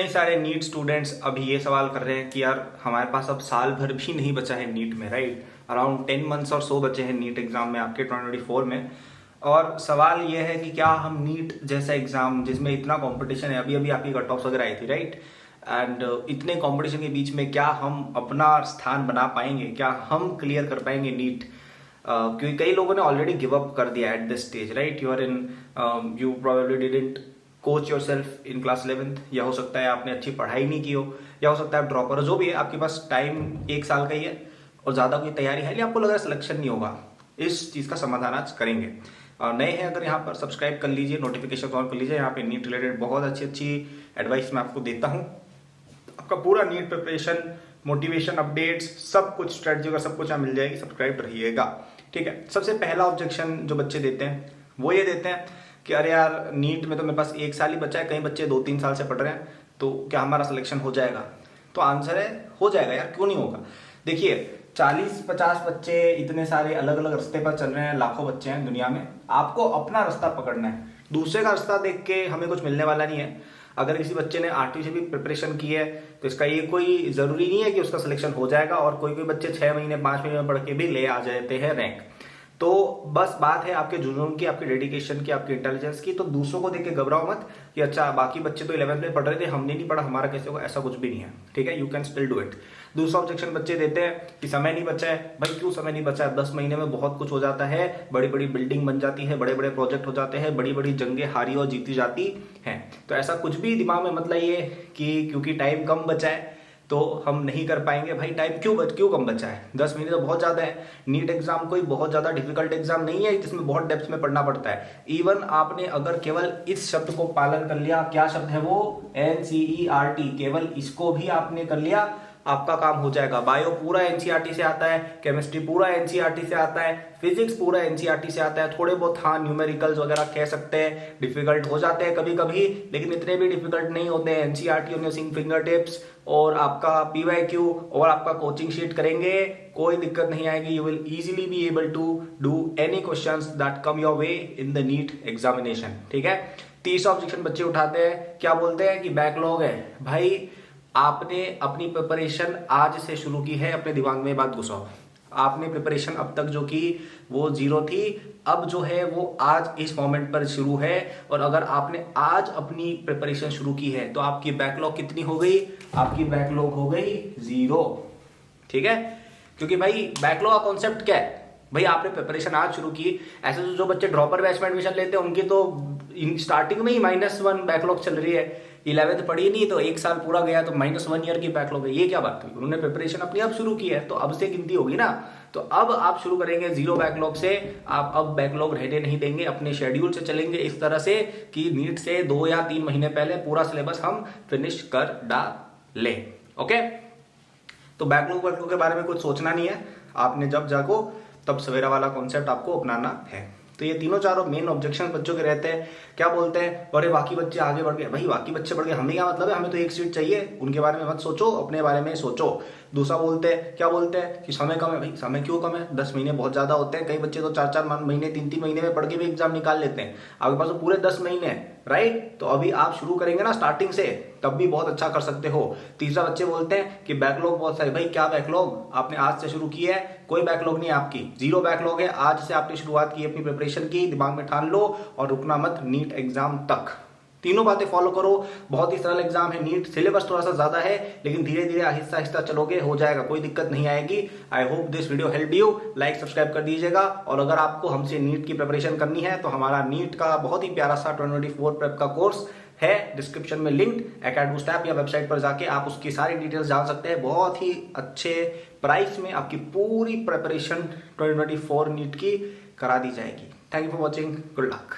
कई सारे NEET students अभी ये सवाल कर रहे हैं कि यार हमारे पास अब साल भर भी नहीं बचा है नीट में, राइट। अराउंड 10 मंथ्स और सो बचे हैं नीट एग्जाम में आपके 2024 में। और सवाल ये है कि क्या हम नीट जैसा एग्जाम जिसमें इतना कंपटीशन है, अभी अभी आपकी कट ऑफ्स वगैरह आई थी, राइट, एंड इतने कंपटीशन के बीच में क्या हम अपना स्थान बना पाएंगे, क्या हम क्लियर कर पाएंगे नीट। क्योंकि कई लोगों ने ऑलरेडी गिव अप कर दिया at this stage, right. You probably didn't coach your self in class 11th, या हो सकता है आपने अच्छी पढ़ाई नहीं की हो, या हो सकता है आप ड्रॉपर हो, जो भी है आपके पास टाइम 1 साल का ही है और ज़्यादा कोई तैयारी है नहीं, आपको लग रहा है सिलेक्शन नहीं होगा। इस चीज़ का समाधान आज करेंगे। नए हैं अगर यहाँ पर सब्सक्राइब कर लीजिए, नोटिफिकेशन ऑन कर लीजिए। यहाँ पे नीट रिलेटेड बहुत अच्छी अच्छी एडवाइस मैं आपको देता हूँ। आपका पूरा नीट प्रिपरेशन, मोटिवेशन, अपडेट्स, सब कुछ स्ट्रेटजी का सब कुछ यहाँ मिल जाएगी। सब्सक्राइब रहिएगा, ठीक है। सबसे पहला ऑब्जेक्शन जो बच्चे देते हैं वो ये देते हैं कि अरे यार नीट में तो मेरे पास 1 साल ही बचा है, कई बच्चे 2-3 साल से पढ़ रहे हैं, तो क्या हमारा सिलेक्शन हो जाएगा? तो आंसर है हो जाएगा यार, क्यों नहीं होगा। देखिए 40-50 बच्चे इतने सारे अलग अलग रास्ते पर चल रहे हैं, लाखों बच्चे हैं दुनिया में। आपको अपना रास्ता पकड़ना है, दूसरे का रास्ता देख के हमें कुछ मिलने वाला नहीं है। अगर किसी बच्चे ने 8वीं से भी प्रिपरेशन की है तो इसका ये कोई जरूरी नहीं है कि उसका सिलेक्शन हो जाएगा। और कोई कोई बच्चे 6 महीने 5 महीने में पढ़ के भी ले आ जाते हैं रैंक। तो बस बात है आपके जुनून की, आपके डेडिकेशन की, आपके इंटेलिजेंस की। तो दूसरों को देख के घबराओ मत कि अच्छा बाकी बच्चे तो 11th में पढ़ रहे थे, हमने नहीं पढ़ा, हमारा कैसे होगा, ऐसा कुछ भी नहीं है, ठीक है। You can still do it. दूसरा ऑब्जेक्शन बच्चे देते हैं कि समय नहीं बचा है। भाई क्यों समय नहीं बचा है? 10 महीने में बहुत कुछ हो जाता है, बड़ी बड़ी बिल्डिंग बन जाती है, बड़े बड़े प्रोजेक्ट हो जाते हैं, बड़ी बड़ी जंगें हारी और जीती जाती हैं। तो ऐसा कुछ भी दिमाग में मत लाइए कि क्योंकि टाइम कम बचा है तो हम नहीं कर पाएंगे। भाई टाइम क्यों कम बचा है? 10 महीने तो बहुत ज्यादा है। नीट एग्जाम कोई बहुत ज्यादा डिफिकल्ट एग्जाम नहीं है जिसमें बहुत डेप्थ में पढ़ना पड़ता है। इवन आपने अगर केवल इस शब्द को पालन कर लिया, क्या शब्द है वो? NCERT, केवल इसको भी आपने कर लिया, आपका काम हो जाएगा। बायो पूरा NCERT से आता है, केमिस्ट्री पूरा NCERT से आता है, फिजिक्स पूरा NCERT से आता है। थोड़े बहुत हाँ न्यूमेरिकल्स वगैरह कह सकते हैं, डिफिकल्ट हो जाते हैं कभी कभी, लेकिन इतने भी डिफिकल्ट नहीं होते हैं। NCERT on your finger tips और आपका PYQ और आपका कोचिंग शीट करेंगे, कोई दिक्कत नहीं आएगी। You will easily be able to do any questions that come your way in the NEET examination, ठीक है। तीसरा ऑब्जेक्शन बच्चे उठाते हैं, क्या बोलते हैं कि बैकलॉग है। भाई आपने अपनी प्रिपरेशन आज से शुरू की है, अपने दिमाग में बात घुसाओ। आपने प्रिपरेशन अब तक जो की वो 0 थी, अब जो है वो आज इस मोमेंट पर शुरू है। और अगर आपने आज अपनी प्रिपरेशन शुरू की है तो आपकी बैकलॉग कितनी हो गई? आपकी बैकलॉग हो गई 0, ठीक है। क्योंकि भाई बैकलॉग का कॉन्सेप्ट क्या है? भाई आपने प्रिपरेशन आज शुरू की। ऐसे तो जो बच्चे ड्रॉपर बैच में एडमिशन लेते हैं उनकी तो स्टार्टिंग में ही -1 बैकलॉग चल रही है। 11th पढ़ी नहीं तो 1 साल पूरा गया तो -1 ईयर की बैकलॉग है। ये क्या बात हुई? उन्होंने प्रिपरेशन अपनी अब शुरू की है तो अब से गिनती होगी ना। तो अब आप शुरू करेंगे 0 बैकलॉग से। आप अब बैकलॉग रहने नहीं देंगे, अपने शेड्यूल से चलेंगे इस तरह से कि नीट से 2 या 3 महीने पहले पूरा सिलेबस हम फिनिश कर डालें, ओके। तो बैकलॉग के बारे में कुछ सोचना नहीं है। आपने जब जागो तब सवेरा वाला कॉन्सेप्ट आपको अपनाना है। तो ये तीनों चारों मेन ऑब्जेक्शन बच्चों के रहते हैं। क्या बोलते हैं? अरे बाकी बच्चे आगे बढ़ गए। भाई बाकी बच्चे बढ़ गए, हमें क्या मतलब है? हमें तो 1 सीट चाहिए। उनके बारे में मत सोचो, अपने बारे में सोचो। दूसरा बोलते हैं, क्या बोलते हैं कि समय कम है। भाई समय क्यों कम है? 10 महीने बहुत ज्यादा होते हैं। कई बच्चे तो 4-4 महीने 3-3 महीने में पढ़ के भी एग्जाम निकाल लेते हैं। आपके पास तो पूरे 10 महीने हैं, राइट। तो अभी आप शुरू करेंगे ना स्टार्टिंग से, तब भी बहुत अच्छा कर सकते हो। तीसरा बच्चे बोलते हैं कि बैकलॉग बहुत सारे। भाई क्या बैकलॉग? आपने आज से शुरू की है, कोई बैकलॉग नहीं है आपकी, 0 बैकलॉग है। आज से आपने शुरुआत की अपनी प्रिपरेशन की, दिमाग में ठान लो और रुकना मत नीट एग्जाम तक। तीनों बातें फॉलो करो। बहुत ही सरल एग्जाम है नीट, सिलेबस थोड़ा सा ज्यादा है लेकिन धीरे धीरे आहिस्ता आहिस्ता चलोगे, हो जाएगा, कोई दिक्कत नहीं आएगी। I hope this video help you. Like subscribe कर दीजिएगा। और अगर आपको हमसे नीट की प्रिपरेशन करनी है तो हमारा नीट का बहुत ही प्यारा सा 2024 प्रेप का कोर्स है, डिस्क्रिप्शन में लिंक्ड। एकेडबूस्ट ऐप या वेबसाइट पर जाके आप उसकी सारी डिटेल्स जान सकते हैं। बहुत ही अच्छे प्राइस में आपकी पूरी प्रिपरेशन 2024 नीट की करा दी जाएगी। Thank you for watching, good luck.